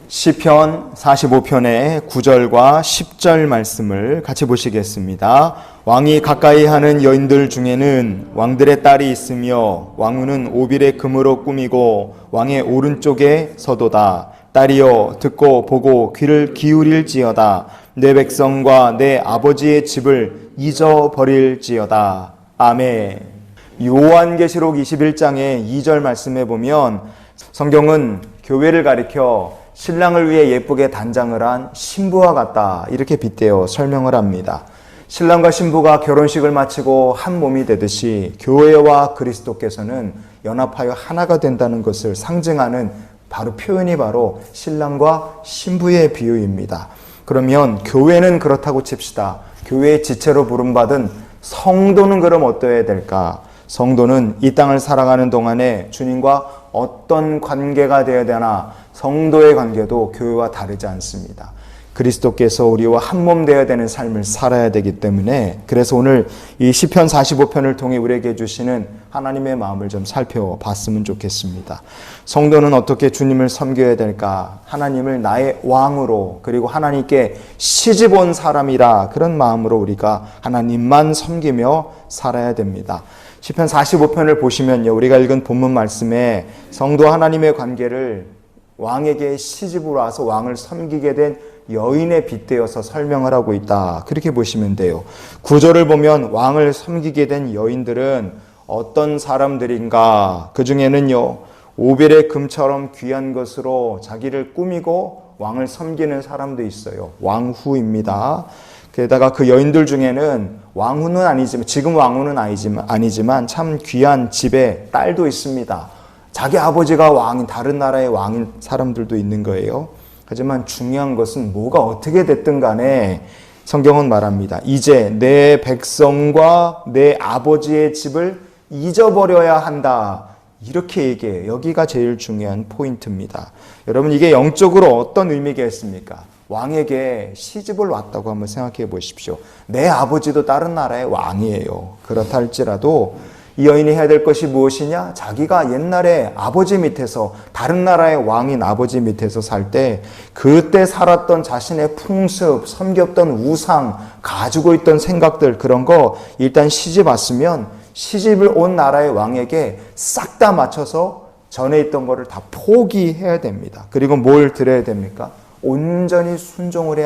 시편 45편의 9절과 10절 말씀을 같이 보시겠습니다. 왕이 가까이 하는 여인들 중에는 왕들의 딸이 있으며 왕후는 오빌의 금으로 꾸미고 왕의 오른쪽에 서도다. 딸이여 듣고 보고 귀를 기울일지어다. 내 백성과 내 아버지의 집을 잊어버릴지어다. 아멘. 요한계시록 21장의 2절 말씀에 보면 성경은 교회를 가리켜 신랑을 위해 예쁘게 단장을 한 신부와 같다 이렇게 빗대어 설명을 합니다. 신랑과 신부가 결혼식을 마치고 한 몸이 되듯이 교회와 그리스도께서는 연합하여 하나가 된다는 것을 상징하는 표현이 바로 신랑과 신부의 비유입니다. 그러면 교회는 그렇다고 칩시다. 교회의 지체로 부름받은 성도는 그럼 어떠해야 될까? 성도는 이 땅을 살아가는 동안에 주님과 어떤 관계가 되어야 되나? 성도의 관계도 교회와 다르지 않습니다. 그리스도께서 우리와 한 몸 되어야 되는 삶을 살아야 되기 때문에 그래서 오늘 이 시편 45편을 통해 우리에게 주시는 하나님의 마음을 좀 살펴봤으면 좋겠습니다. 성도는 어떻게 주님을 섬겨야 될까? 하나님을 나의 왕으로 그리고 하나님께 시집 온 사람이라 그런 마음으로 우리가 하나님만 섬기며 살아야 됩니다. 시편 45편을 보시면요, 우리가 읽은 본문 말씀에 성도와 하나님의 관계를 왕에게 시집으로 와서 왕을 섬기게 된 여인에 빗대어서 설명을 하고 있다. 그렇게 보시면 돼요. 구절을 보면 왕을 섬기게 된 여인들은 어떤 사람들인가? 그 중에는요, 오벨의 금처럼 귀한 것으로 자기를 꾸미고 왕을 섬기는 사람도 있어요. 왕후입니다. 게다가 그 여인들 중에는 왕후는 아니지만, 지금 왕후는 아니지만 참 귀한 집에 딸도 있습니다. 자기 아버지가 왕인, 다른 나라의 왕인 사람들도 있는 거예요. 하지만 중요한 것은 뭐가 어떻게 됐든 간에 성경은 말합니다. 이제 내 백성과 내 아버지의 집을 잊어버려야 한다. 이렇게 얘기해요. 여기가 제일 중요한 포인트입니다. 여러분, 이게 영적으로 어떤 의미겠습니까? 왕에게 시집을 왔다고 한번 생각해 보십시오. 내 아버지도 다른 나라의 왕이에요. 그렇다 할지라도 이 여인이 해야 될 것이 무엇이냐? 자기가 옛날에 아버지 밑에서, 다른 나라의 왕인 아버지 밑에서 살 때 그때 살았던 자신의 풍습, 섬겼던 우상, 가지고 있던 생각들, 그런 거 일단 시집 왔으면 시집을 온 나라의 왕에게 싹 다 맞춰서 전에 있던 거를 다 포기해야 됩니다. 그리고 뭘 드려야 됩니까? 온전히 순종을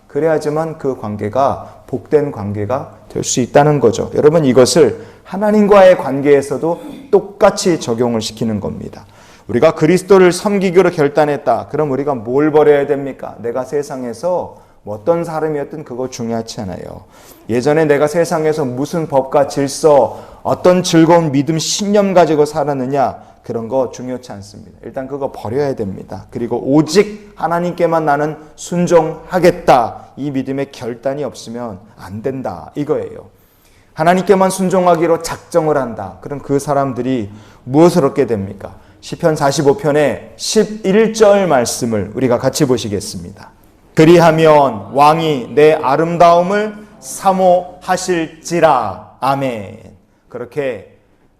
그래야지만 그 관계가 복된 관계가 될 수 있다는 거죠. 여러분, 이것을 하나님과의 관계에서도 똑같이 적용을 시키는 겁니다. 우리가 그리스도를 섬기기로 결단했다. 그럼 우리가 뭘 버려야 됩니까? 내가 세상에서 어떤 사람이었든 그거 중요하지 않아요. 예전에 내가 세상에서 무슨 법과 질서, 어떤 즐거운 믿음, 신념 가지고 살았느냐, 그런 거 중요치 않습니다. 일단 그거 버려야 됩니다. 그리고 오직 하나님께만 나는 순종하겠다. 이 믿음의 결단이 없으면 안 된다. 이거예요. 하나님께만 순종하기로 작정을 한다. 그럼 그 사람들이 무엇을 얻게 됩니까? 시편 45편의 11절 말씀을 우리가 같이 보시겠습니다. 그리하면 왕이 내 아름다움을 사모하실지라. 아멘. 그렇게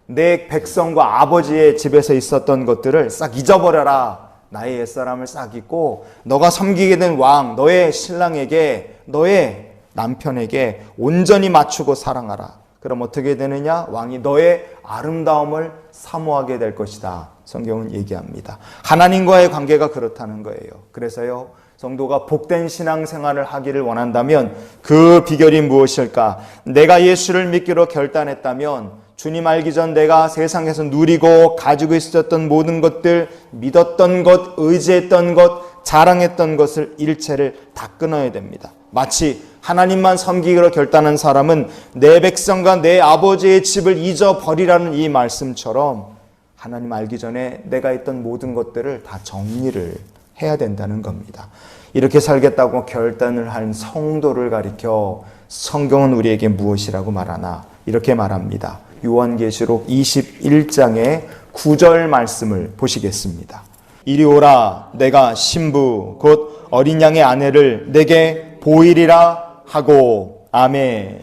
내 백성과 아버지의 집에서 있었던 것들을 싹 잊어버려라. 나의 옛사람을 싹 잊고 너가 섬기게 된 왕, 너의 신랑에게, 너의 남편에게 온전히 맞추고 사랑하라. 그럼 어떻게 되느냐? 왕이 너의 아름다움을 사모하게 될 것이다. 성경은 얘기합니다. 하나님과의 관계가 그렇다는 거예요. 그래서요, 성도가 복된 신앙생활을 하기를 원한다면 그 비결이 무엇일까? 내가 예수를 믿기로 결단했다면 주님 알기 전 내가 세상에서 누리고 가지고 있었던 모든 것들, 믿었던 것, 의지했던 것, 자랑했던 것을 일체를 다 끊어야 됩니다. 마치 하나님만 섬기기로 결단한 사람은 내 백성과 내 아버지의 집을 잊어버리라는 이 말씀처럼 하나님 알기 전에 내가 했던 모든 것들을 다 정리를 해야 된다는 겁니다. 이렇게 살겠다고 결단을 한 성도를 가리켜 성경은 우리에게 무엇이라고 말하나? 이렇게 말합니다. 요한계시록 21장의 9절 말씀을 보시겠습니다. 이리 오라, 내가 신부 곧 어린 양의 아내를 내게 보이리라 하고. 아멘.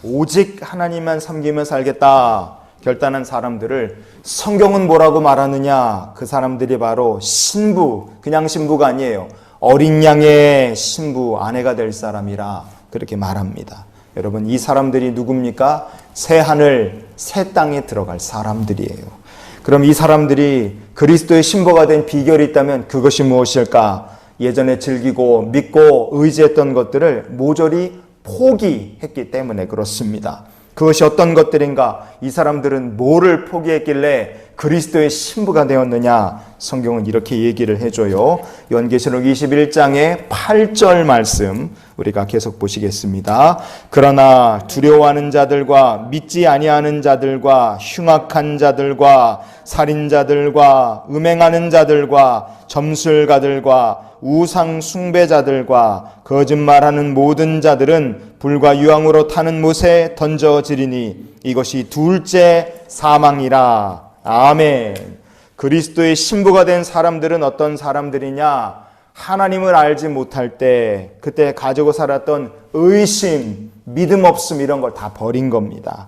오직 하나님만 섬기며 살겠다. 결단한 사람들을 성경은 뭐라고 말하느냐? 그 사람들이 바로 신부, 그냥 신부가 아니에요. 어린 양의 신부, 아내가 될 사람이라 그렇게 말합니다. 여러분, 이 사람들이 누굽니까? 새 하늘, 새 땅에 들어갈 사람들이에요. 그럼 이 사람들이 그리스도의 신부가 된 비결이 있다면 그것이 무엇일까? 예전에 즐기고 믿고 의지했던 것들을 모조리 포기했기 때문에 그렇습니다. 그것이 어떤 것들인가? 이 사람들은 뭐를 포기했길래 그리스도의 신부가 되었느냐? 성경은 이렇게 얘기를 해줘요. 요한계시록 21장의 8절 말씀 우리가 계속 보시겠습니다. 그러나 두려워하는 자들과 믿지 아니하는 자들과 흉악한 자들과 살인자들과 음행하는 자들과 점술가들과 우상 숭배자들과 거짓말하는 모든 자들은 불과 유황으로 타는 못에 던져지리니 이것이 둘째 사망이라. 아멘. 그리스도의 신부가 된 사람들은 어떤 사람들이냐? 하나님을 알지 못할 때 그때 가지고 살았던 의심, 믿음 없음 이런 걸 다 버린 겁니다.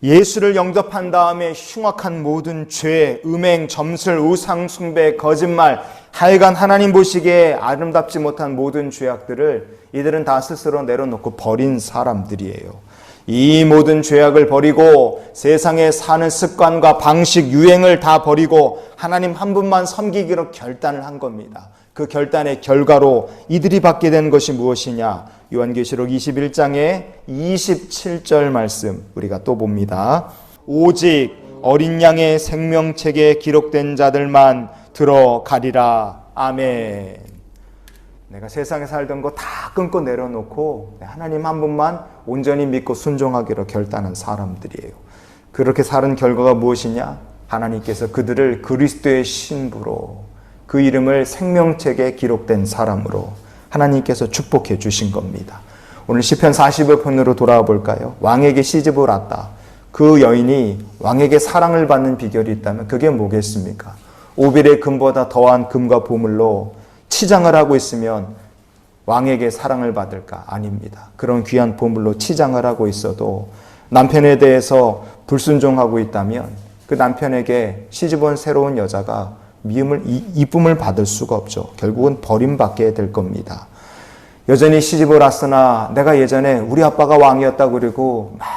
예수를 영접한 다음에 흉악한 모든 죄, 음행, 점술, 우상 숭배, 거짓말, 하여간 하나님 보시기에 아름답지 못한 모든 죄악들을 이들은 다 스스로 내려놓고 버린 사람들이에요. 이 모든 죄악을 버리고 세상에 사는 습관과 방식, 유행을 다 버리고 하나님 한 분만 섬기기로 결단을 한 겁니다. 그 결단의 결과로 이들이 받게 된 것이 무엇이냐? 요한계시록 21장의 27절 말씀 우리가 또 봅니다. 오직 어린 양의 생명책에 기록된 자들만 들어가리라. 아멘. 내가 세상에 살던 거 다 끊고 내려놓고 하나님 한 분만 온전히 믿고 순종하기로 결단한 사람들이에요. 그렇게 사는 결과가 무엇이냐? 하나님께서 그들을 그리스도의 신부로, 그 이름을 생명책에 기록된 사람으로 하나님께서 축복해 주신 겁니다. 오늘 시편 45편으로 돌아와 볼까요? 왕에게 시집을 왔다. 그 여인이 왕에게 사랑을 받는 비결이 있다면 그게 뭐겠습니까? 오빌의 금보다 더한 금과 보물로 치장을 하고 있으면 왕에게 사랑을 받을까? 아닙니다. 그런 귀한 보물로 치장을 하고 있어도 남편에 대해서 불순종하고 있다면 그 남편에게 시집온 새로운 여자가 이쁨을 받을 수가 없죠. 결국은 버림받게 될 겁니다. 여전히 시집을 왔으나 내가 예전에 우리 아빠가 왕이었다 그러고 막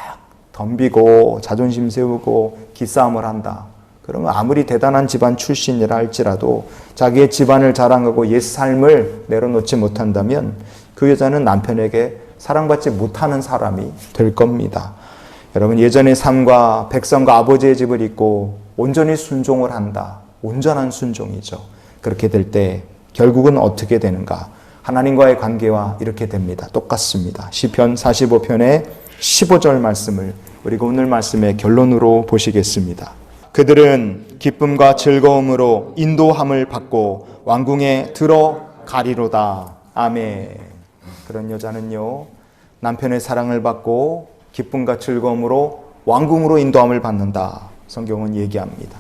덤비고 자존심 세우고 기싸움을 한다. 그러면 아무리 대단한 집안 출신이라 할지라도 자기의 집안을 자랑하고 옛 삶을 내려놓지 못한다면 그 여자는 남편에게 사랑받지 못하는 사람이 될 겁니다. 여러분, 예전의 삶과 백성과 아버지의 집을 잇고 온전히 순종을 한다. 온전한 순종이죠. 그렇게 될 때 결국은 어떻게 되는가? 하나님과의 관계와 이렇게 됩니다. 똑같습니다. 시편 45편의 15절 말씀을 우리가 오늘 말씀의 결론으로 보시겠습니다. 그들은 기쁨과 즐거움으로 인도함을 받고 왕궁에 들어가리로다. 아멘. 그런 여자는요, 남편의 사랑을 받고 기쁨과 즐거움으로 왕궁으로 인도함을 받는다. 성경은 얘기합니다.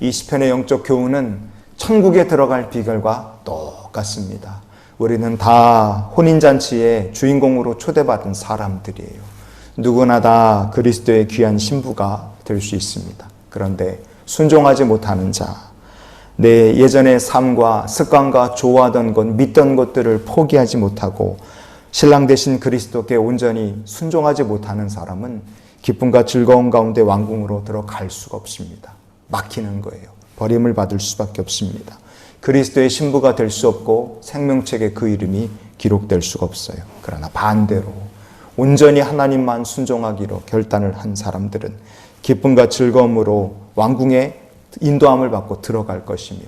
이 시편의 영적 교훈은 천국에 들어갈 비결과 똑같습니다. 우리는 다 혼인잔치의 주인공으로 초대받은 사람들이에요. 누구나 다 그리스도의 귀한 신부가 될 수 있습니다. 그런데 순종하지 못하는 자, 내 예전의 삶과 습관과 좋아하던 것, 믿던 것들을 포기하지 못하고 신랑 되신 그리스도께 온전히 순종하지 못하는 사람은 기쁨과 즐거움 가운데 왕궁으로 들어갈 수가 없습니다. 막히는 거예요. 버림을 받을 수밖에 없습니다. 그리스도의 신부가 될 수 없고 생명책에 그 이름이 기록될 수가 없어요. 그러나 반대로 온전히 하나님만 순종하기로 결단을 한 사람들은 기쁨과 즐거움으로 왕궁에 인도함을 받고 들어갈 것이며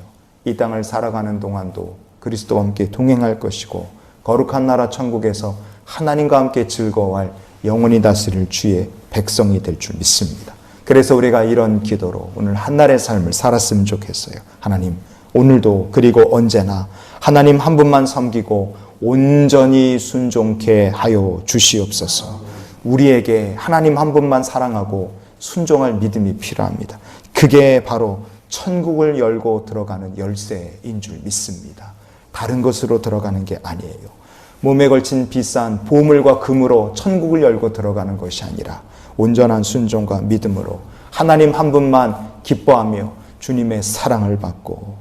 이 땅을 살아가는 동안도 그리스도와 함께 동행할 것이고 거룩한 나라 천국에서 하나님과 함께 즐거워할 영원히 다스릴 주의 백성이 될 줄 믿습니다. 그래서 우리가 이런 기도로 오늘 한날의 삶을 살았으면 좋겠어요. 하나님, 오늘도 그리고 언제나 하나님 한 분만 섬기고 온전히 순종케 하여 주시옵소서. 우리에게 하나님 한 분만 사랑하고 순종할 믿음이 필요합니다. 그게 바로 천국을 열고 들어가는 열쇠인 줄 믿습니다. 다른 것으로 들어가는 게 아니에요. 몸에 걸친 비싼 보물과 금으로 천국을 열고 들어가는 것이 아니라 온전한 순종과 믿음으로 하나님 한 분만 기뻐하며 주님의 사랑을 받고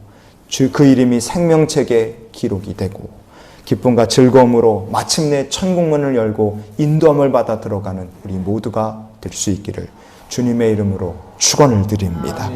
그 이름이 생명책에 기록이 되고 기쁨과 즐거움으로 마침내 천국문을 열고 인도함을 받아 들어가는 우리 모두가 될 수 있기를 주님의 이름으로 축원을 드립니다.